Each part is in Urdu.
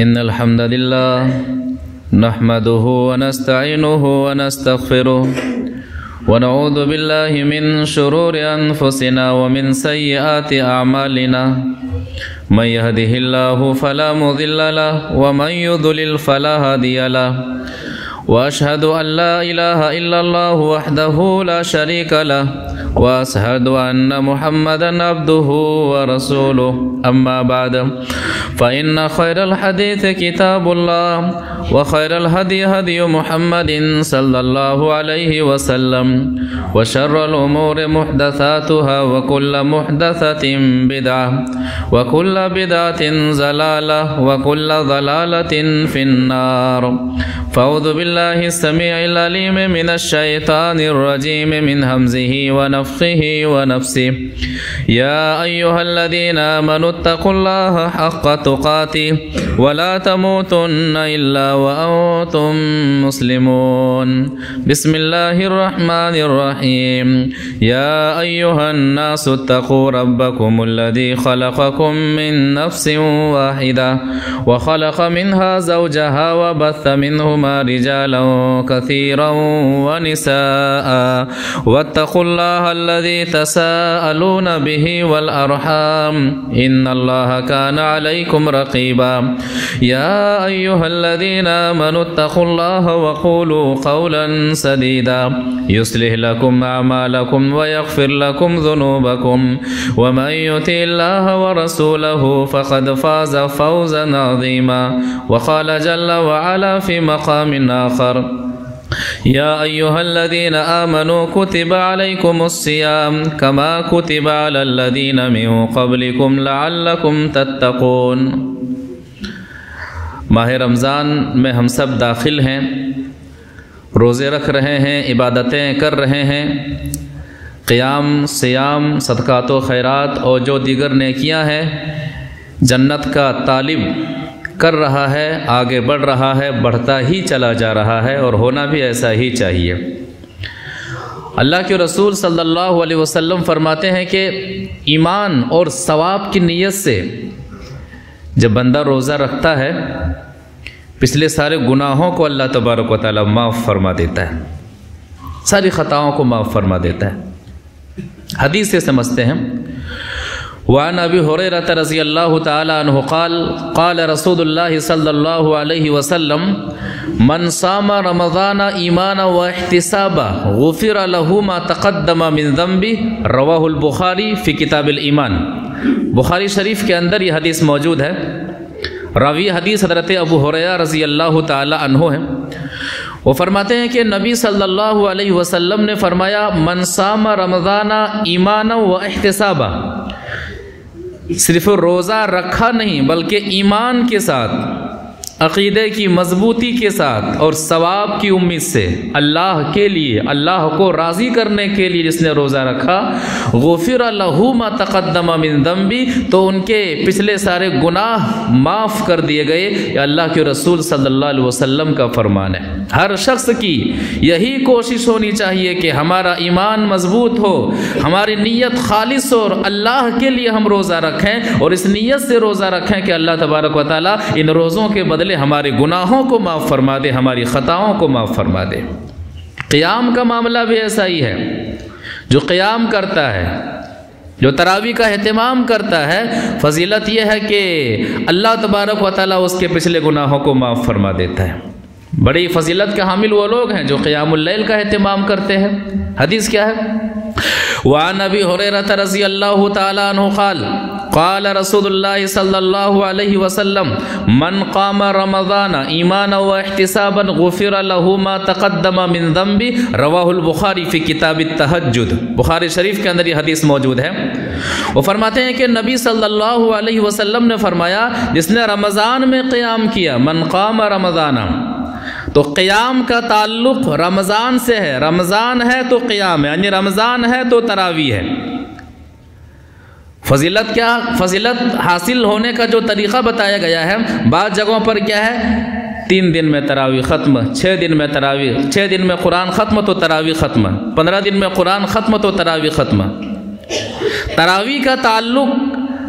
إن الحمد لله نحمده ونستعينه ونستغفره ونعوذ بالله من شرور أنفسنا ومن سيئات أعمالنا من يهده الله فلا مضل له ومن يضلل فلا هادي له وأشهد أن لا إله إلا الله وحده لا شريك له وأشهد أن محمدا عبده ورسوله أما بعد فإن خير الحديث كتاب الله وخير الهدي هدي محمد صلى الله عليه وسلم وشر الأمور محدثاتها وكل محدثة بدعة وكل بدعة ضلالة وكل ضلالة في النار فأعوذ بالله السميع العليم من الشيطان الرجيم من همزه ونفخه ونفسه يا أيها الذين آمنوا اتقوا الله حق تقاته ولا تموتن إلا وأنتم مسلمون بسم الله الرحمن الرحيم يا أيها الناس اتقوا ربكم الذي خلقكم من نفس واحدة وخلق منها زوجها وبث منهما رجالا كثيرا ونساء واتقوا الله الذي تساءلون به والأرحام إن الله كان عليكم رقيبا يا أيها الذين آمنوا اتقوا الله وقولوا قولا سديدا يصلح لكم أعمالكم ويغفر لكم ذنوبكم ومن يطع الله ورسوله فقد فاز فوزا عظيما وقال جل وعلا في مقام آخر يا أيها الذين آمنوا كتب عليكم الصيام كما كتب على الذين من قبلكم لعلكم تتقون ماہ رمضان میں ہم سب داخل ہیں، روزے رکھ رہے ہیں، عبادتیں کر رہے ہیں، قیام، سیام، صدقات و خیرات اور جو دیگر نیکیاں ہیں جنت کا طالب کر رہا ہے، آگے بڑھ رہا ہے، بڑھتا ہی چلا جا رہا ہے اور ہونا بھی ایسا ہی چاہیے۔ اللہ کے رسول صلی اللہ علیہ وسلم فرماتے ہیں کہ ایمان اور ثواب کی نیت سے جب بندہ روزہ رکھتا ہے پچھلے سارے گناہوں کو اللہ تبارک و تعالی معاف فرما دیتا ہے، ساری خطاؤں کو معاف فرما دیتا ہے۔ حدیث سے سمجھتے ہیں وعن ابی ہریرہ رضی اللہ تعالی عنہ قال قال رسول اللہ صلی اللہ علیہ وسلم من صام رمضان ایمانا واحتسابا غفر له ما تقدم من ذنبه رواہ البخاری فی کتاب الایمان۔ بخاری شریف کے اندر یہ حدیث موجود ہے، راوی حدیث حضرت ابو ہریرہ رضی اللہ تعالی عنہ ہیں۔ وہ فرماتے ہیں کہ نبی صلی اللہ علیہ وسلم نے فرمایا من صام رمضان ایمانا واحتسابا، صرف روزہ رکھا نہیں بلکہ ایمان کے ساتھ، عقیدے کی مضبوطی کے ساتھ اور ثواب کی امید سے اللہ کے لیے، اللہ کو راضی کرنے کے لیے جس نے روزہ رکھا، غفر لہ ما تقدم من ذنبی، تو ان کے پچھلے سارے گناہ معاف کر دیے گئے۔ یہ اللہ کے رسول صلی اللہ علیہ وسلم کا فرمان ہے۔ ہر شخص کی یہی کوشش ہونی چاہیے کہ ہمارا ایمان مضبوط ہو، ہماری نیت خالص ہو اور اللہ کے لیے ہم روزہ رکھیں، اور اس نیت سے روزہ رکھیں کہ اللہ تبارک و تعالیٰ ان روزوں کے بدلے ہمارے گناہوں کو معاف فرما دے، ہماری خطاؤں کو معاف فرما دے۔ قیام کا معاملہ بھی ایسا ہی ہے، جو قیام کرتا ہے، جو تراویح کا اہتمام کرتا ہے، فضیلت یہ ہے کہ اللہ تبارک و تعالیٰ اس کے پچھلے گناہوں کو معاف فرما دیتا ہے۔ بڑی فضیلت کے حامل وہ لوگ ہیں جو قیام اللیل کا اہتمام کرتے ہیں۔ حدیث کیا ہے؟ وعن ابی ہریرہ رضی اللہ تعالی عنہ قال قال رسول اللہ صلی اللہ علیہ وسلم من قام رمضان ایمانا واحتسابا غفر له ما تقدم من ذنبه رواہ البخاری فی کتاب التہجد۔ بخاری شریف کے اندر یہ حدیث موجود ہے۔ وہ فرماتے ہیں کہ نبی صلی اللہ علیہ وسلم نے فرمایا جس نے رمضان میں قیام کیا، من قام رمضان، تو قیام کا تعلق رمضان سے ہے، رمضان ہے تو قیام ہے، یعنی رمضان ہے تو تراویح ہے۔ فضیلت کیا؟ فضیلت حاصل ہونے کا جو طریقہ بتایا گیا ہے، بعض جگہوں پر کیا ہے 3 دن میں تراویح ختم، 6 دن میں تراویح، 6 دن میں قرآن ختم تو تراویح ختم، 15 دن میں قرآن ختم تو تراویح ختم۔ تراویح کا تعلق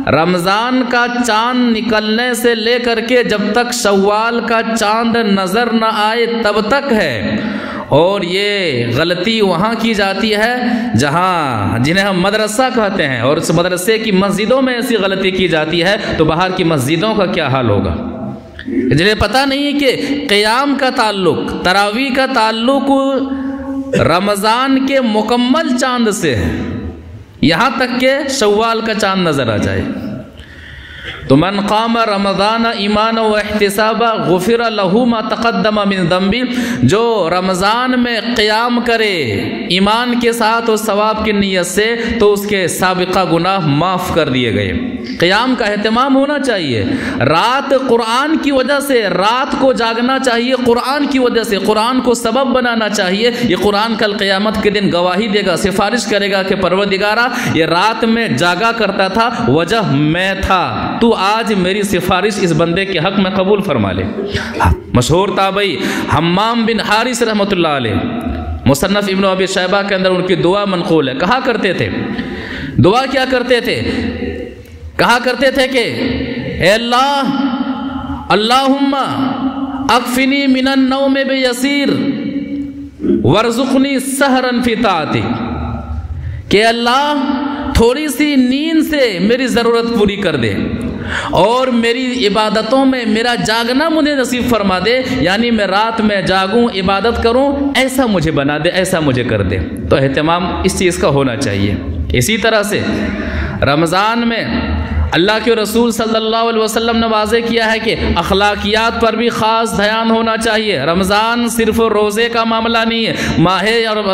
رمضان کا چاند نکلنے سے لے کر کے جب تک شوال کا چاند نظر نہ آئے تب تک ہے، اور یہ غلطی وہاں کی جاتی ہے جنہیں ہم مدرسہ کہتے ہیں، اور اس مدرسے کی مسجدوں میں ایسی غلطی کی جاتی ہے تو باہر کی مسجدوں کا کیا حال ہوگا؟ جنہیں پتہ نہیں کہ قیام کا تعلق، تراویح کا تعلق رمضان کے مکمل چاند سے ہے، یہاں تک کہ شوال کا چاند نظر آ جائے۔ تو من قام رمضان ایمانا و احتسابا غفر له ما تقدم من ذنبی، جو رمضان میں قیام کرے ایمان کے ساتھ اور ثواب کی نیت سے تو اس کے سابقہ گناہ معاف کر دیے گئے۔ قیام کا اہتمام ہونا چاہیے، رات قرآن کی وجہ سے، رات کو جاگنا چاہیے قرآن کی وجہ سے، قرآن کو سبب بنانا چاہیے۔ یہ قرآن کل قیامت کے دن گواہی دے گا، سفارش کرے گا کہ پروردگارا یہ رات میں جاگا کرتا تھا، وجہ میں تھا، تو آج میری سفارش اس بندے کے حق میں قبول فرما لے۔ مشہور تابعی حمام بن حارث رحمۃ اللہ علیہ، مصنف ابن ابی شیبہ کے اندر ان کی دعا منقول ہے، کہا کرتے تھے، دعا کیا کرتے تھے؟ کہا کرتے تھے کہ اے اللہ، اللہم اکفنی من النوم بیسیر وارزقنی سحرا فی طاعتک، کہ اللہ تھوڑی سی نیند سے میری ضرورت پوری کر دے اور میری عبادتوں میں میرا جاگنا مجھے نصیب فرما دے، یعنی میں رات میں جاگوں، عبادت کروں، ایسا مجھے بنا دے، ایسا مجھے کر دے۔ تو اہتمام اس چیز کا ہونا چاہیے۔ اسی طرح سے رمضان میں اللہ کے رسول صلی اللہ علیہ وسلم نے واضح کیا ہے کہ اخلاقیات پر بھی خاص دھیان ہونا چاہیے۔ رمضان صرف روزے کا معاملہ نہیں ہے، ماہ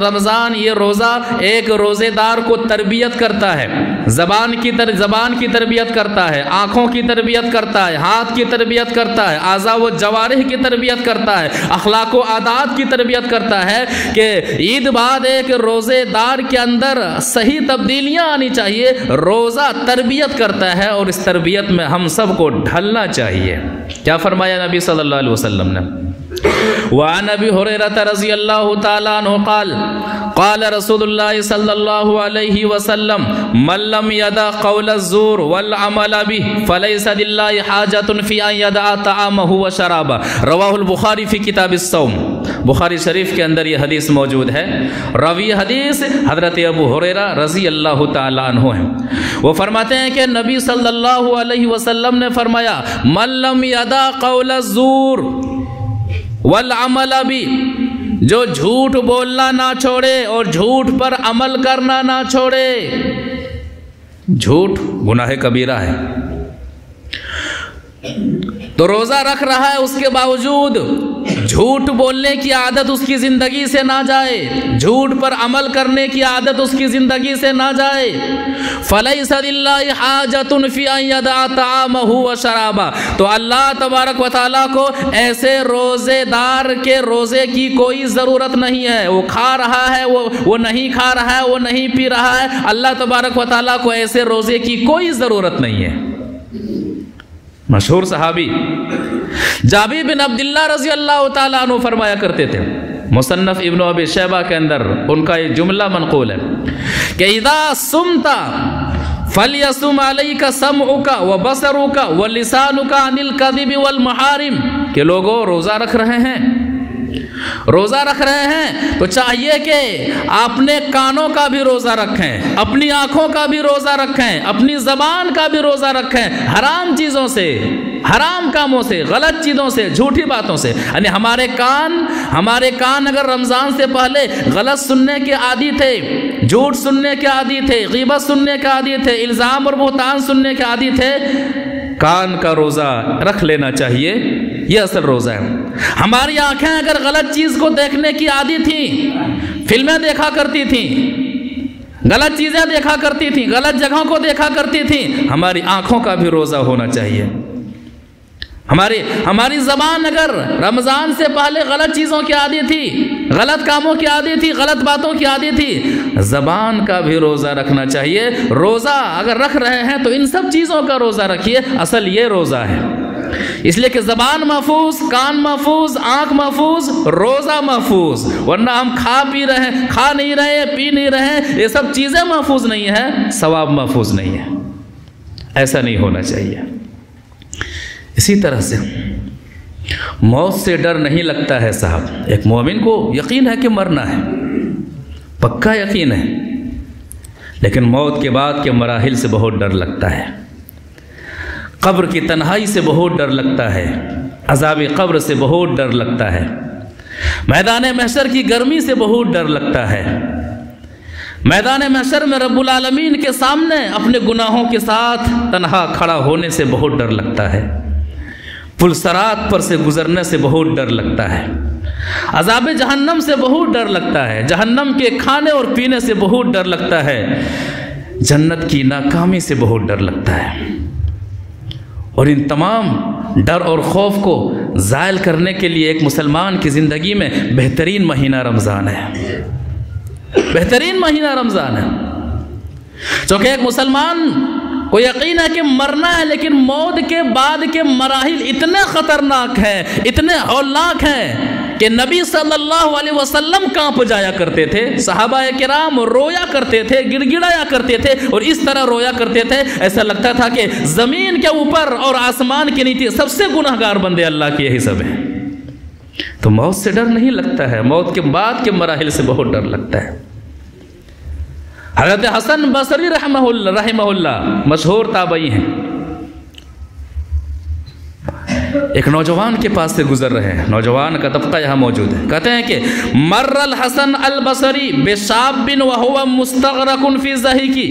رمضان یہ روزہ ایک روزے دار کو تربیت کرتا ہے، زبان کی تربیت کرتا ہے، آنکھوں کی تربیت کرتا ہے، ہاتھ کی تربیت کرتا ہے، اعضاء و جوارح کی تربیت کرتا ہے، اخلاق و عادات کی تربیت کرتا ہے کہ عید بعد ایک روزے دار کے اندر صحیح تبدیلیاں آنی چاہیے۔ روزہ تربیت کرتا ہے اور اس تربیت میں ہم سب کو ڈھلنا چاہیے۔ کیا فرمایا نبی صلی اللہ علیہ وسلم نے؟ وعن ابی ہریرہ رضی اللہ تعالی عنہ قال قال رسول اللہ صلی اللہ علیہ وسلم من لم يدع قول الزور والعمل به فليس لله حاجة في ان يدع طعامه وشرابه، رواہ البخاری فی کتاب الصوم۔ بخاری شریف کے اندر یہ حدیث موجود ہے، راوی حدیث حضرت ابو ہریرہ رضی اللہ تعالی عنہ ہیں۔ وہ فرماتے ہیں کہ نبی صلی اللہ علیہ وسلم نے فرمایا من لم يدع قول الزور والعمل به، جو جھوٹ بولنا نہ چھوڑے اور جھوٹ پر عمل کرنا نہ چھوڑے۔ جھوٹ گناہ کبیرہ ہے، تو روزہ رکھ رہا ہے، اس کے باوجود جھوٹ بولنے کی عادت اس کی زندگی سے نہ جائے، جھوٹ پر عمل کرنے کی عادت اس کی زندگی سے نہ جائے۔ فَلَيْسَ لِلَّهِ حَاجَةٌ فِي أَن يَدَعَ طَعَامَهُ وَشَرَابَهُ، تو اللہ تبارک و تعالیٰ کو ایسے روزے دار کے روزے کی کوئی ضرورت نہیں ہے۔ وہ کھا رہا ہے، وہ نہیں کھا رہا ہے، وہ نہیں پی رہا ہے، اللہ تبارک و تعالیٰ کو ایسے روزے کی کوئی ضرورت نہیں ہے۔ مشہور صحابی جابر بن عبداللہ رضی اللہ تعالیٰ عنہ فرمایا کرتے تھے، مصنف ابن ابی شیبہ کے اندر ان کا یہ جملہ منقول ہے کہ اذا صمت فلیصم علیک سمعک وبصرک ولسانک عن الکذب والمحارم، کہ لوگوں روزہ رکھ رہے ہیں، روزہ رکھ رہے ہیں تو چاہیے کہ اپنے کانوں کا بھی روزہ رکھیں، اپنی آنکھوں کا بھی روزہ رکھیں، اپنی زبان کا بھی روزہ رکھیں، حرام چیزوں سے، حرام کاموں سے، غلط چیزوں سے، جھوٹی باتوں سے۔ یعنی ہمارے کان اگر رمضان سے پہلے غلط سننے کے عادی تھے، جھوٹ سننے کے عادی تھے، غیبت سننے کے عادی تھے، الزام اور بہتان سننے کے عادی تھے، کان کا روزہ رکھ لینا چاہیے، یہ اصل روزہ ہے۔ ہماری آنکھیں اگر غلط چیز کو دیکھنے کی عادی تھیں، فلمیں دیکھا کرتی تھیں، غلط چیزیں دیکھا کرتی تھیں، غلط جگہوں کو دیکھا کرتی تھیں، ہماری آنکھوں کا بھی روزہ ہونا چاہیے۔ ہماری زبان اگر رمضان سے پہلے غلط چیزوں کی عادی تھی، غلط کاموں کی عادی تھی، غلط باتوں کی عادی تھی، زبان کا بھی روزہ رکھنا چاہیے۔ روزہ اگر رکھ رہے ہیں تو ان سب چیزوں کا روزہ رکھیے، اصل یہ روزہ ہے۔ اس لیے کہ زبان محفوظ، کان محفوظ، آنکھ محفوظ، روزہ محفوظ، ورنہ ہم کھا نہیں رہے، پی نہیں رہے، یہ سب چیزیں محفوظ نہیں ہیں، ثواب محفوظ نہیں ہے۔ ایسا نہیں ہونا چاہیے۔ اسی طرح سے موت سے ڈر نہیں لگتا ہے صاحب۔ ایک مومن کو یقین ہے کہ مرنا ہے، پکا یقین ہے، لیکن موت کے بعد کے مراحل سے بہت ڈر لگتا ہے، قبر کی تنہائی سے بہت ڈر لگتا ہے، عذاب قبر سے بہت ڈر لگتا ہے، میدان محشر کی گرمی سے بہت ڈر لگتا ہے، میدان محشر میں رب العالمین کے سامنے اپنے گناہوں کے ساتھ تنہا کھڑا ہونے سے بہت ڈر لگتا ہے، پل صراط پر سے گزرنے سے بہت ڈر لگتا ہے، عذاب جہنم سے بہت ڈر لگتا ہے، جہنم کے کھانے اور پینے سے بہت ڈر لگتا ہے، جنت کی ناکامی سے بہت ڈر لگتا ہے۔ اور ان تمام ڈر اور خوف کو زائل کرنے کے لیے ایک مسلمان کی زندگی میں بہترین مہینہ رمضان ہے، بہترین مہینہ رمضان ہے۔ چونکہ ایک مسلمان کو یقین ہے کہ مرنا ہے، لیکن موت کے بعد کے مراحل اتنے خطرناک ہیں، اتنے ہولناک ہیں کہ نبی صلی اللہ علیہ وسلم کانپ جایا کرتے تھے، صحابہ کرام رویا کرتے تھے، گڑ گڑایا کرتے تھے، اور اس طرح رویا کرتے تھے ایسا لگتا تھا کہ زمین کے اوپر اور آسمان کے نیچے سب سے گناہگار بندے اللہ کے یہی سب ہیں۔ تو موت سے ڈر نہیں لگتا ہے، موت کے بعد کے مراحل سے بہت ڈر لگتا ہے۔ حضرت حسن بصری رحمہ اللہ مشہور تابعی ہیں، ایک نوجوان کے پاس سے گزر رہے ہیں، نوجوان کا طبقہ یہاں موجود ہے، کہتے ہیں کہ مر الحسن البصری بشاب وهو مستغرق فی ضحکی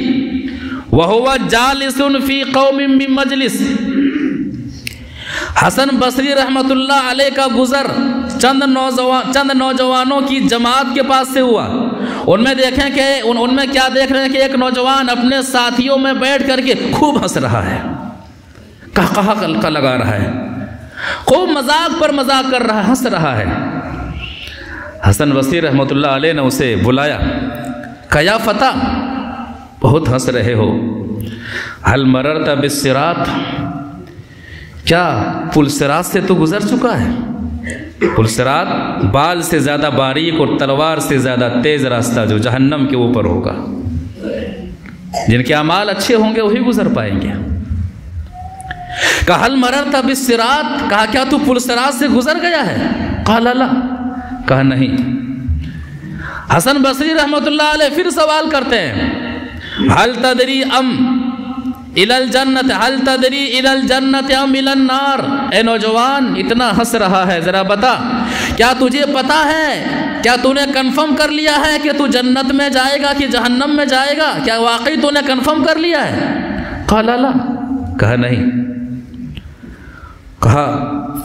وهو جالس فی قوم بمجلس۔ حسن بصری رحمۃ اللہ علیہ کا گزر چند نوجوانوں کی جماعت کے پاس سے ہوا، ان میں دیکھیں کہ ان میں کیا دیکھ رہے ہیں کہ ایک نوجوان اپنے ساتھیوں میں بیٹھ کر کے خوب ہنس رہا ہے، قہقہہ لگا رہا ہے، خوب مذاق پر مذاق کر رہا ہے، ہنس رہا ہے۔ حسن بصری رحمۃ اللہ علیہ نے اسے بلایا، کہا یا فتیٰ بہت ہنس رہے ہو، حل مررت بالصراط، کیا پل صراط سے تو گزر چکا ہے؟ پل صراط بال سے زیادہ باریک اور تلوار سے زیادہ تیز راستہ جو جہنم کے اوپر ہوگا، جن کے اعمال اچھے ہوں گے وہی گزر پائیں گے۔ کہا حل مررت بالصراط، کہا کیا تو پل صراط سے گزر گیا ہے؟ قال لا، کہا نہیں۔ حسن بصری رحمۃ اللہ علیہ پھر سوال کرتے ہیں، حل تدری ام الی الجنت، حل تدری الی الجنت ام الی النار، اے نوجوان اتنا ہنس رہا ہے، ذرا بتا کیا تجھے پتا ہے، کیا تو نے کنفرم کر لیا ہے کہ تو جنت میں جائے گا کہ جہنم میں جائے گا؟ کیا واقعی تو نے کنفرم کر لیا ہے؟ قال لا، کہا نہیں۔ کہا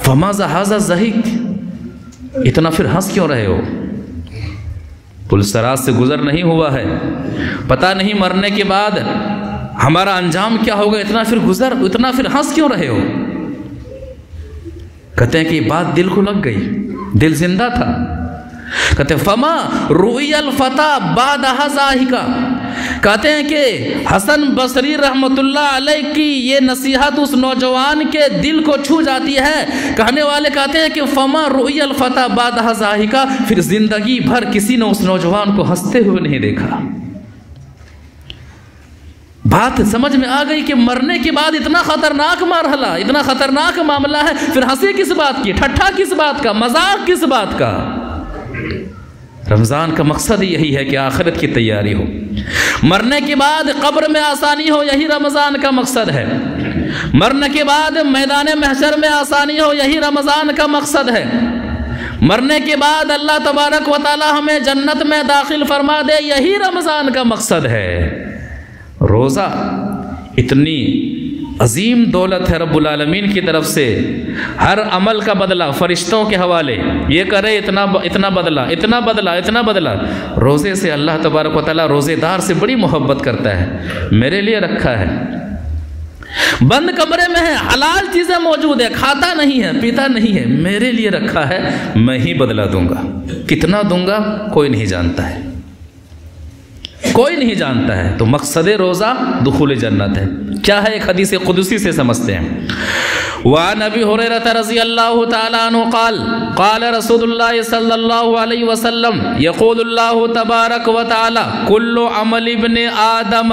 فما ذا ضحک، اتنا پھر ہنس کیوں رہے ہو؟ پل صراط سے گزر نہیں ہوا ہے، پتہ نہیں مرنے کے بعد ہمارا انجام کیا ہوگا، اتنا پھر ہنس کیوں رہے ہو؟ کہتے ہیں کہ یہ بات دل کو لگ گئی، دل زندہ تھا۔ کہتے ہیں فما رؤی الفتى بعدها ضاحکا، کہتے ہیں کہ حسن بصری رحمۃ اللہ علیہ کی یہ نصیحت اس نوجوان کے دل کو چھو جاتی ہے۔ کہنے والے کہتے ہیں کہ فما رؤی الفتى بعدها ضاحکا، پھر زندگی بھر کسی نے اس نوجوان کو ہنستے ہوئے نہیں دیکھا۔ بات سمجھ میں آ گئی کہ مرنے کے بعد اتنا خطرناک مرحلہ، اتنا خطرناک معاملہ ہے، پھر ہنسی کس بات کی، ٹھٹھا کس بات کا، مذاق کس بات کا؟ رمضان کا مقصد یہی ہے کہ آخرت کی تیاری ہو، مرنے کے بعد قبر میں آسانی ہو، یہی رمضان کا مقصد ہے، مرنے کے بعد میدان محشر میں آسانی ہو، یہی رمضان کا مقصد ہے، مرنے کے بعد اللہ تبارک و تعالی ہمیں جنت میں داخل فرما دے، یہی رمضان کا مقصد ہے۔ روزہ اتنی عظیم دولت ہے رب العالمین کی طرف سے، ہر عمل کا بدلہ فرشتوں کے حوالے، یہ کرے اتنا بدلہ۔ روزے سے اللہ تبارک و تعالیٰ روزے دار سے بڑی محبت کرتا ہے، میرے لیے رکھا ہے، بند کمرے میں ہے، حلال چیزیں موجود ہے، کھاتا نہیں ہے، پیتا نہیں ہے، میرے لیے رکھا ہے، میں ہی بدلہ دوں گا، کتنا دوں گا کوئی نہیں جانتا ہے، کوئی نہیں جانتا ہے۔ تو مقصد روزہ دخول جنت ہے۔ کیا ہے؟ ایک حدیث قدسی سے سمجھتے ہیں۔ وعن ابی ہریرہ رضی اللہ تعالی عنہ قال قال رسول اللہ صلی اللہ علیہ وسلم یقول اللہ تبارک و تعالی کل عمل ابن آدم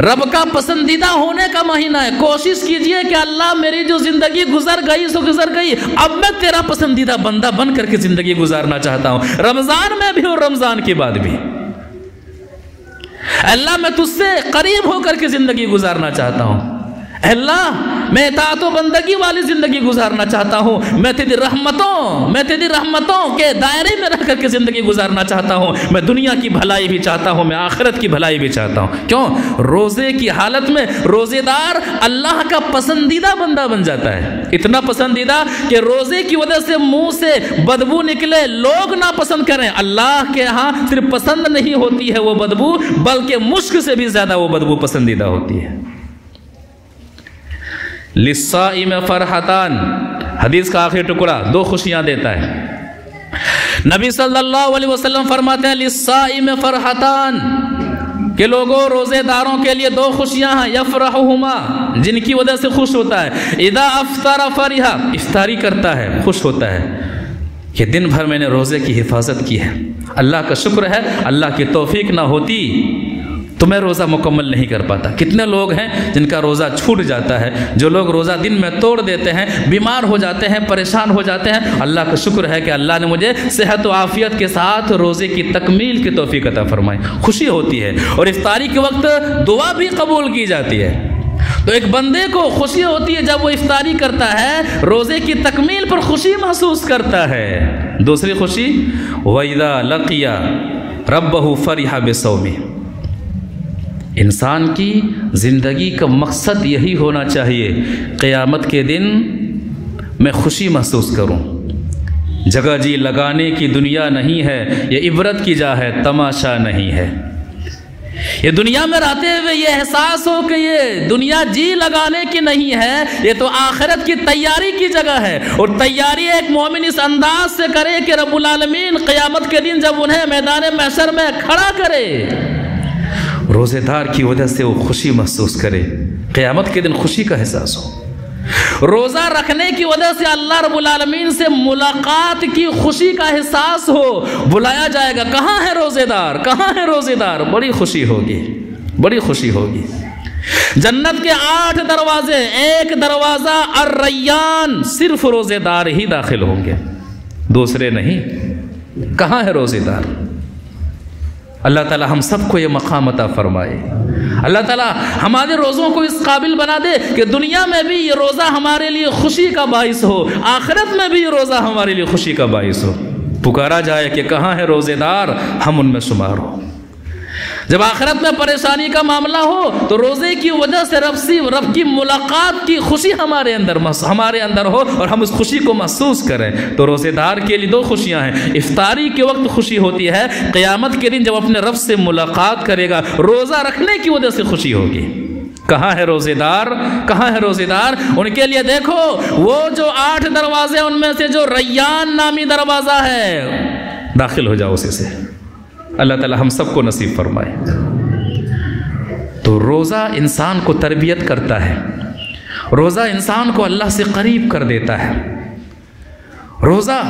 رب کا پسندیدہ ہونے کا مہینہ ہے. کوشش کیجئے کہ اللہ میری جو زندگی گزر گئی سو گزر گئی، اب میں تیرا پسندیدہ بندہ بن کر کے زندگی گزارنا چاہتا ہوں، رمضان میں بھی اور رمضان کے بعد بھی. اللہ میں تجھ سے قریب ہو کر کے زندگی گزارنا چاہتا ہوں. اللہ میں اطاعت و بندگی والی زندگی گزارنا چاہتا ہوں. میں تیری رحمتوں کے دائرے میں رہ کر کے زندگی گزارنا چاہتا ہوں. میں دنیا کی بھلائی بھی چاہتا ہوں، میں آخرت کی بھلائی بھی چاہتا ہوں. کیوں؟ روزے کی حالت میں روزے دار اللہ کا پسندیدہ بندہ بن جاتا ہے. اتنا پسندیدہ کہ روزے کی وجہ سے منہ سے بدبو نکلے، لوگ ناپسند کریں، اللہ کے ہاں صرف پسند نہیں ہوتی ہے وہ بدبو، بلکہ مشک سے بھی زیادہ وہ بدبو پسندیدہ ہوتی ہے. للصائم فرحتان، حدیث کا آخری ٹکڑا 2 خوشیاں دیتا ہے. نبی صلی اللہ علیہ وسلم فرماتے ہیں للصائم فرحتان، کہ لوگوں روزے داروں کے لیے 2 خوشیاں ہیں، یفرحہما، جن کی وجہ سے خوش ہوتا ہے. اذا افطر فرحا، افطاری کرتا ہے خوش ہوتا ہے کہ دن بھر میں نے روزے کی حفاظت کی ہے، اللہ کا شکر ہے، اللہ کی توفیق نہ ہوتی تو میں روزہ مکمل نہیں کر پاتا. کتنے لوگ ہیں جن کا روزہ چھوٹ جاتا ہے، جو لوگ روزہ دن میں توڑ دیتے ہیں، بیمار ہو جاتے ہیں، پریشان ہو جاتے ہیں. اللہ کا شکر ہے کہ اللہ نے مجھے صحت و عافیت کے ساتھ روزے کی تکمیل کی توفیق عطا فرمائی. خوشی ہوتی ہے، اور افطاری کے وقت دعا بھی قبول کی جاتی ہے. تو ایک بندے کو خوشی ہوتی ہے جب وہ افطاری کرتا ہے، روزے کی تکمیل پر خوشی محسوس کرتا ہے. دوسری خوشی وَإِذَا لَقِيَ رَبَّهُ فَرِحَ بِصَوْمِهِ، انسان کی زندگی کا مقصد یہی ہونا چاہیے، قیامت کے دن میں خوشی محسوس کروں. جگہ جی لگانے کی دنیا نہیں ہے، یہ عبرت کی جا ہے، تماشا نہیں ہے. یہ دنیا میں رہتے ہوئے یہ احساس ہو کہ یہ دنیا جی لگانے کی نہیں ہے، یہ تو آخرت کی تیاری کی جگہ ہے. اور تیاری ایک مومن اس انداز سے کرے کہ رب العالمین قیامت کے دن جب انہیں میدان محشر میں کھڑا کرے، روزے دار کی وجہ سے وہ خوشی محسوس کرے، قیامت کے دن خوشی کا احساس ہو. روزہ رکھنے کی وجہ سے اللہ رب العالمین سے ملاقات کی خوشی کا احساس ہو، بلایا جائے گا، کہاں ہے روزے دار، کہاں ہے روزے دار. بڑی خوشی ہوگی، بڑی خوشی ہوگی. جنت کے 8 دروازے، ایک دروازہ الریان، صرف روزے دار ہی داخل ہوں گے، دوسرے نہیں. کہاں ہے روزے دار؟ اللہ تعالی ہم سب کو یہ مقام عطا فرمائے. اللہ تعالی ہمارے روزوں کو اس قابل بنا دے کہ دنیا میں بھی یہ روزہ ہمارے لیے خوشی کا باعث ہو، آخرت میں بھی یہ روزہ ہمارے لیے خوشی کا باعث ہو. پکارا جائے کہ کہاں ہے روزے دار، ہم ان میں شمار ہو. جب آخرت میں پریشانی کا معاملہ ہو تو روزے کی وجہ سے رب کی ملاقات کی خوشی ہمارے اندر ہو اور ہم اس خوشی کو محسوس کریں. تو روزے دار کے لیے 2 خوشیاں ہیں. افطاری کے وقت خوشی ہوتی ہے، قیامت کے دن جب اپنے رب سے ملاقات کرے گا روزہ رکھنے کی وجہ سے خوشی ہوگی. کہاں ہے روزے دار، کہاں ہے روزے دار؟ ان کے لیے دیکھو وہ جو 8 دروازے، ان میں سے جو ریان نامی دروازہ ہے، داخل ہو جاؤ اسی سے. اللہ تعالی ہم سب کو نصیب فرمائے. تو روزہ انسان کو تربیت کرتا ہے، روزہ انسان کو اللہ سے قریب کر دیتا ہے. روزہ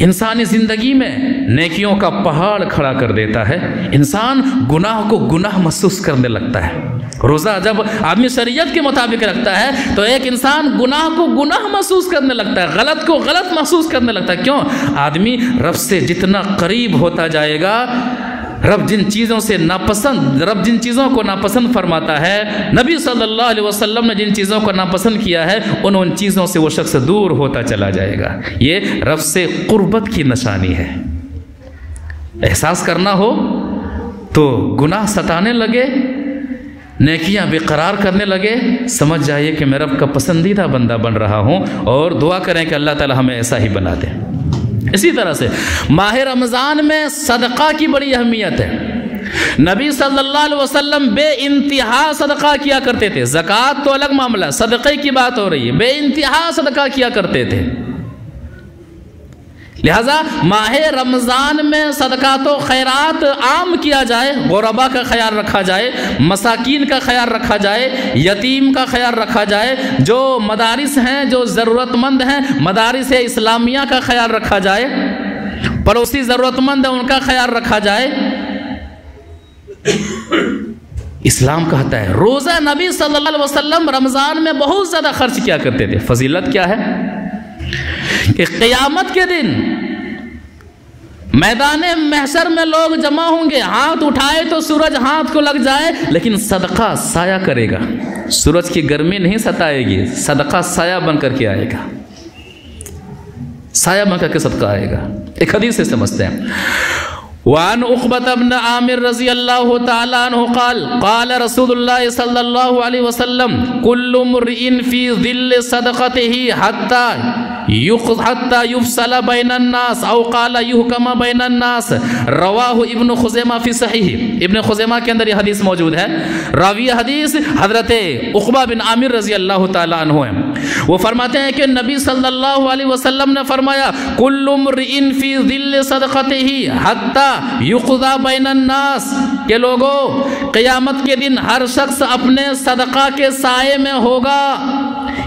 انسانی زندگی میں نیکیوں کا پہاڑ کھڑا کر دیتا ہے. انسان گناہ کو گناہ محسوس کرنے لگتا ہے. روزہ جب آدمی شریعت کے مطابق رکھتا ہے تو ایک انسان گناہ کو گناہ محسوس کرنے لگتا ہے، غلط کو غلط محسوس کرنے لگتا ہے. کیوں؟ آدمی رب سے جتنا قریب ہوتا جائے گا، رب جن چیزوں کو ناپسند فرماتا ہے، نبی صلی اللہ علیہ وسلم نے جن چیزوں کو ناپسند کیا ہے، ان چیزوں سے وہ شخص دور ہوتا چلا جائے گا. یہ رب سے قربت کی نشانی ہے. احساس کرنا ہو تو گناہ ستانے لگے، نیکیاں برقرار کرنے لگے، سمجھ جائیے کہ میں رب کا پسندیدہ بندہ بن رہا ہوں، اور دعا کریں کہ اللہ تعالی ہمیں ایسا ہی بنا دے. اسی طرح سے ماہ رمضان میں صدقہ کی بڑی اہمیت ہے. نبی صلی اللہ علیہ وسلم بے انتہا صدقہ کیا کرتے تھے. زکوٰۃ تو الگ معاملہ، صدقے کی بات ہو رہی ہے. بے انتہا صدقہ کیا کرتے تھے. لہذا ماہ رمضان میں صدقات و خیرات عام کیا جائے، غربا کا خیال رکھا جائے، مساکین کا خیال رکھا جائے، یتیم کا خیال رکھا جائے، جو مدارس ہیں، جو ضرورت مند ہیں، مدارس اسلامیہ کا خیال رکھا جائے، پڑوسی ضرورت مند ہیں ان کا خیال رکھا جائے. اسلام کہتا ہے روزہ نبی صلی اللہ علیہ وسلم رمضان میں بہت زیادہ خرچ کیا کرتے تھے۔ فضیلت کیا ہے کہ قیامت کے دن میدان محشر میں لوگ جمع ہوں گے، ہاتھ اٹھائے تو سورج ہاتھ کو لگ جائے، لیکن صدقہ سایہ کرے گا، سورج کی گرمی نہیں ستائے گی، صدقہ سایہ بن کر کے آئے گا، سایہ بن کر کے صدقہ آئے گا۔ ایک حدیث سے سمجھتے ہیں، وعن عقبة بن عامر رضی اللہ تعالی عنہ قال قال رسول اللہ صلی اللہ علیہ وسلم کل امرئ فی ظل صدقته حتی یفصل بین الناس او قال یحکم بین الناس، رواہ ابن خزیمہ فی صحیح۔ ابن خزیمہ کے اندر یہ حدیث موجود ہے، راوی حدیث حضرت عقبہ بن عامر رضی اللہ تعالی عنہ ہیں۔ وہ فرماتے ہیں کہ نبی صلی اللہ علیہ وسلم نے فرمایا کل امرئ فی ظل صدقته حتی یقضی بین الناس، کہ لوگوں قیامت کے دن ہر شخص اپنے صدقہ کے سائے میں ہوگا،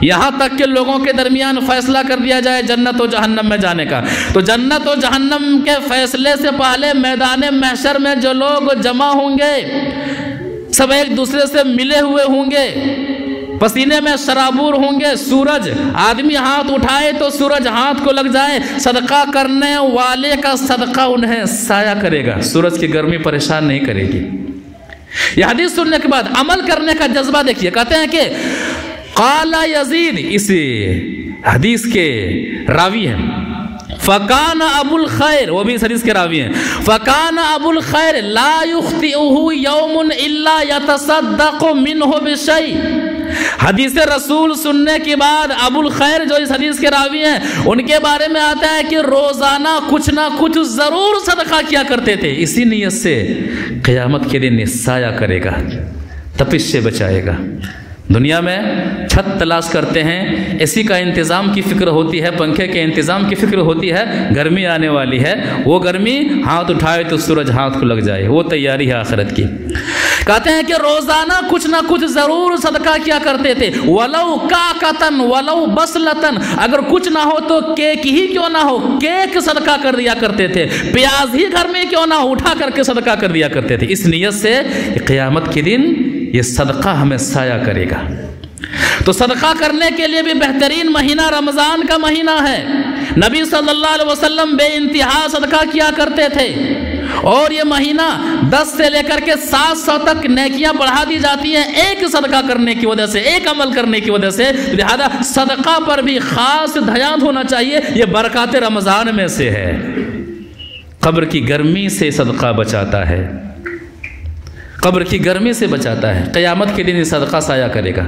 یہاں تک کہ لوگوں کے درمیان فیصلہ کر دیا جائے جنت و جہنم میں جانے کا۔ تو جنت و جہنم کے فیصلے سے پہلے میدان محشر میں جو لوگ جمع ہوں گے سب ایک دوسرے سے ملے ہوئے ہوں گے، پسینے میں شرابور ہوں گے، سورج آدمی ہاتھ اٹھائے تو سورج ہاتھ کو لگ جائے، صدقہ کرنے والے کا صدقہ انہیں سایہ کرے گا، سورج کی گرمی پریشان نہیں کرے گی۔ یہ حدیث سننے کے بعد عمل کرنے کا جذبہ دیکھیے، کہتے ہیں کہ قال یزید، اس حدیث کے راوی ہیں، فکان ابو الخیر، وہ بھی اس حدیث کے راوی ہیں، فکان ابو الخیر لا یخطئہ یوم الا یتصدق منہ بشیء۔ حدیث رسول سننے کے بعد ابو الخیر جو اس حدیث کے راوی ہیں ان کے بارے میں آتا ہے کہ روزانہ کچھ نہ کچھ ضرور صدقہ کیا کرتے تھے، اسی نیت سے قیامت کے دن سایہ کرے گا، تپش سے بچائے گا۔ دنیا میں چھت تلاش کرتے ہیں، اے سی کا انتظام کی فکر ہوتی ہے، پنکھے کے انتظام کی فکر ہوتی ہے، گرمی آنے والی ہے، وہ گرمی ہاتھ اٹھائے تو سورج ہاتھ کو لگ جائے، وہ تیاری ہے آخرت کی۔ کہتے ہیں کہ روزانہ کچھ نہ کچھ ضرور صدقہ کیا کرتے تھے، ولو کاکتن ولو بسلتن، اگر کچھ نہ ہو تو کیک ہی کیوں نہ ہو، کیک صدقہ کر دیا کرتے تھے، پیاز ہی گھر میں کیوں نہ ہو اٹھا کر کے صدقہ کر دیا کرتے تھے، اس نیت سے قیامت کے دن یہ صدقہ ہمیں سایہ کرے گا۔ تو صدقہ کرنے کے لیے بھی بہترین مہینہ رمضان کا مہینہ ہے۔ نبی صلی اللہ علیہ وسلم بے انتہا صدقہ کیا کرتے تھے، اور یہ مہینہ 10 سے لے کر کے 700 تک نیکیاں بڑھا دی جاتی ہیں ایک صدقہ کرنے کی وجہ سے، ایک عمل کرنے کی وجہ سے، لہذا صدقہ پر بھی خاص دھیان ہونا چاہیے، یہ برکات رمضان میں سے ہے۔ قبر کی گرمی سے صدقہ بچاتا ہے، قبر کی گرمی سے بچاتا ہے، قیامت کے دن صدقہ سایہ کرے گا۔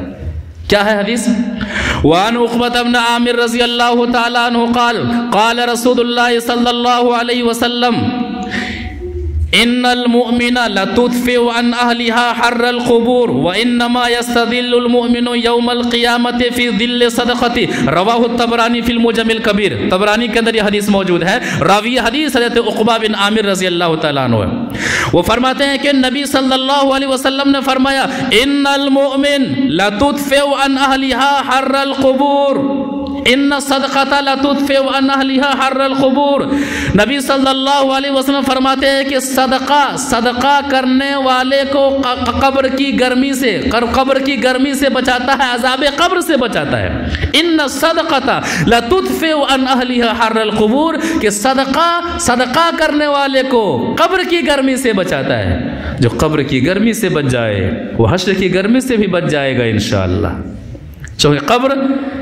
کیا ہے حدیث؟ وعن عقبة بن عامر رضی اللہ تعالی عنہ قال قال رسول اللہ صلی اللہ علیہ وسلم ان المؤمن لتدفع عن اهلها حر القبور وانما يستظل المؤمن يوم القيامه في ظل صدقته، رواه الطبراني في المعجم الكبير۔ طبرانی کے اندر یہ حدیث موجود ہے، راوی حدیث حضرت عقبہ بن عامر رضی اللہ تعالیٰ عنہ ہے۔ وہ فرماتے ہیں کہ نبی صلی اللہ علیہ وسلم نے فرمایا ان المؤمن لتدفع عن اهلها حر القبور، ان صدقۃ لتدفع عن اهلها حر القبور۔ نبی صلی اللہ علیہ وسلم فرماتے ہیں کہ صدقہ کرنے والے کو قبر کی گرمی سے بچاتا ہے، عذاب قبر سے بچاتا ہے۔ ان صدقۃ لتدفع عن اهلها حر القبور، کہ صدقہ کرنے والے کو قبر کی گرمی سے بچاتا ہے، جو قبر کی گرمی سے بچ جائے وہ حشر کی گرمی سے بھی بچ جائے گا انشاءاللہ۔ چونکہ قبر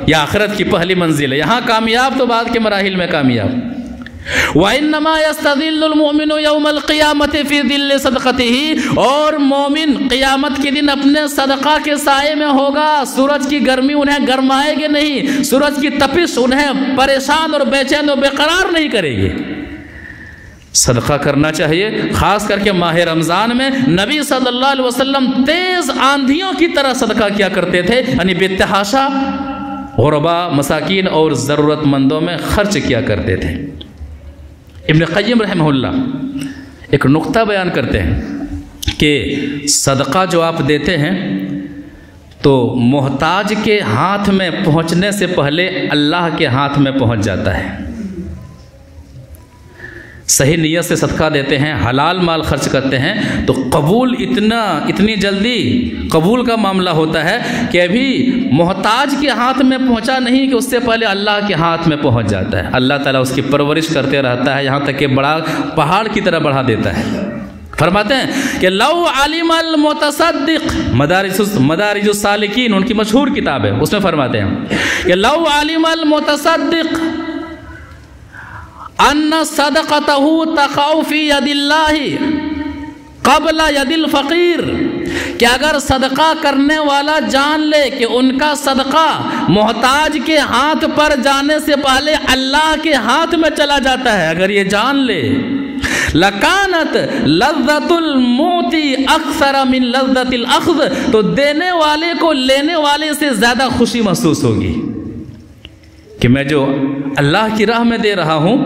یا آخرت کی پہلی منزل ہے، یہاں کامیاب تو بعد کے مراحل میں کامیاب۔ وَإِنَّمَا يَسْتَظِلُّ الْمُؤْمِنُ يَوْمَ الْقِيَامَةِ فِي ظِلِّ صَدْقَتِهِ، اور مومن قیامت کے دن اپنے صدقہ کے سائے میں ہوگا، سورج کی گرمی انہیں گرمائے گی نہیں، سورج کی تپش انہیں پریشان اور بے چین و بے قرار نہیں کرے گی۔ صدقہ کرنا چاہیے، خاص کر کے ماہ رمضان میں نبی صلی اللہ علیہ وسلم تیز آندھیوں کی طرح صدقہ کیا کرتے تھے، یعنی بے تحاشا غربا، مساکین اور ضرورت مندوں میں خرچ کیا کرتے تھے۔ ابن قیم رحمہ اللہ ایک نقطہ بیان کرتے ہیں کہ صدقہ جو آپ دیتے ہیں تو محتاج کے ہاتھ میں پہنچنے سے پہلے اللہ کے ہاتھ میں پہنچ جاتا ہے۔ صحیح نیت سے صدقہ دیتے ہیں، حلال مال خرچ کرتے ہیں، تو قبول اتنی جلدی قبول کا معاملہ ہوتا ہے کہ ابھی محتاج کے ہاتھ میں پہنچا نہیں کہ اس سے پہلے اللہ کے ہاتھ میں پہنچ جاتا ہے۔ اللہ تعالیٰ اس کی پرورش کرتے رہتا ہے، یہاں تک کہ بڑا پہاڑ کی طرح بڑھا دیتا ہے۔ فرماتے ہیں کہ لو علم المتصدق، مدارج السالکین ان کی مشہور کتاب ہے، اس میں فرماتے ہیں کہ لو علم المتصدق ان صدقته تقع فی ید اللہ قبل ید الفقیر، کہ اگر صدقہ کرنے والا جان لے کہ ان کا صدقہ محتاج کے ہاتھ پر جانے سے پہلے اللہ کے ہاتھ میں چلا جاتا ہے، اگر یہ جان لے، لکانت لذت الموتی اکثر من لذت الاخذ، تو دینے والے کو لینے والے سے زیادہ خوشی محسوس ہوگی کہ میں جو اللہ کی راہ میں دے رہا ہوں،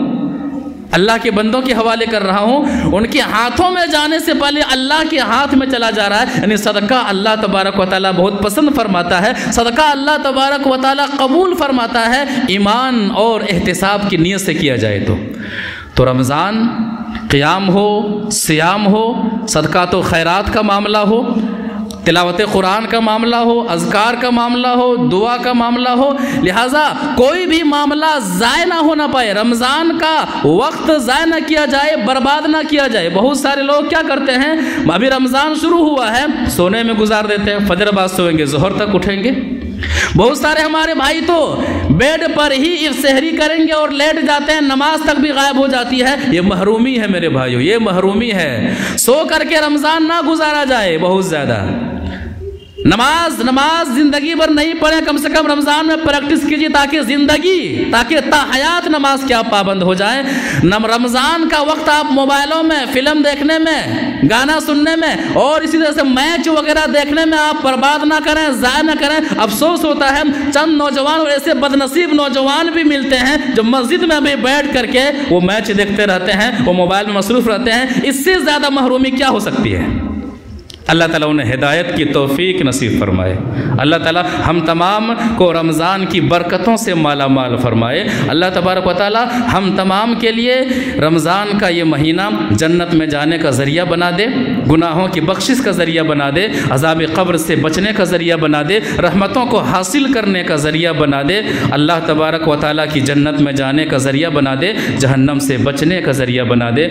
اللہ کے بندوں کے حوالے کر رہا ہوں، ان کے ہاتھوں میں جانے سے پہلے اللہ کے ہاتھ میں چلا جا رہا ہے۔ یعنی صدقہ اللہ تبارک و تعالیٰ بہت پسند فرماتا ہے، صدقہ اللہ تبارک و تعالیٰ قبول فرماتا ہے، ایمان اور احتساب کی نیت سے کیا جائے تو رمضان قیام ہو، سیام ہو، صدقات و خیرات کا معاملہ ہو، تلاوت قرآن کا معاملہ ہو، اذکار کا معاملہ ہو، دعا کا معاملہ ہو، لہٰذا کوئی بھی معاملہ ضائع نہ ہونا پائے، رمضان کا وقت ضائع نہ کیا جائے، برباد نہ کیا جائے۔ بہت سارے لوگ کیا کرتے ہیں، ابھی رمضان شروع ہوا ہے، سونے میں گزار دیتے ہیں، فجر بعد سوئیں گے، ظہر تک اٹھیں گے۔ بہت سارے ہمارے بھائی تو بیڈ پر ہی سحری کریں گے اور لیٹ جاتے ہیں، نماز تک بھی غائب ہو جاتی ہے۔ یہ محرومی ہے میرے بھائیو، یہ محرومی ہے۔ سو کر کے رمضان نہ گزارا جائے، بہت زیادہ نماز زندگی بھر نہیں پڑھیں، کم سے کم رمضان میں پریکٹس کیجیے تاکہ تا حیات نماز کے آپ پابند ہو جائیں۔ رمضان کا وقت آپ موبائلوں میں فلم دیکھنے میں، گانا سننے میں اور اسی طرح سے میچ وغیرہ دیکھنے میں آپ برباد نہ کریں، ضائع نہ کریں۔ افسوس ہوتا ہے چند نوجوان اور ایسے بدنصیب نوجوان بھی ملتے ہیں جو مسجد میں بھی بیٹھ کر کے وہ میچ دیکھتے رہتے ہیں، وہ موبائل میں مصروف رہتے ہیں۔ اس سے زیادہ محرومی کیا ہو سکتی ہے؟ اللہ تعالیٰ انہیں ہدایت کی توفیق نصیب فرمائے۔ اللہ تعالیٰ ہم تمام کو رمضان کی برکتوں سے مالا مال فرمائے۔ اللہ تبارک و تعالیٰ ہم تمام کے لیے رمضان کا یہ مہینہ جنت میں جانے کا ذریعہ بنا دے، گناہوں کی بخشش کا ذریعہ بنا دے، عذاب قبر سے بچنے کا ذریعہ بنا دے، رحمتوں کو حاصل کرنے کا ذریعہ بنا دے، اللہ تبارک و تعالیٰ کی جنت میں جانے کا ذریعہ بنا دے، جہنم سے بچنے کا ذریعہ بنا دے۔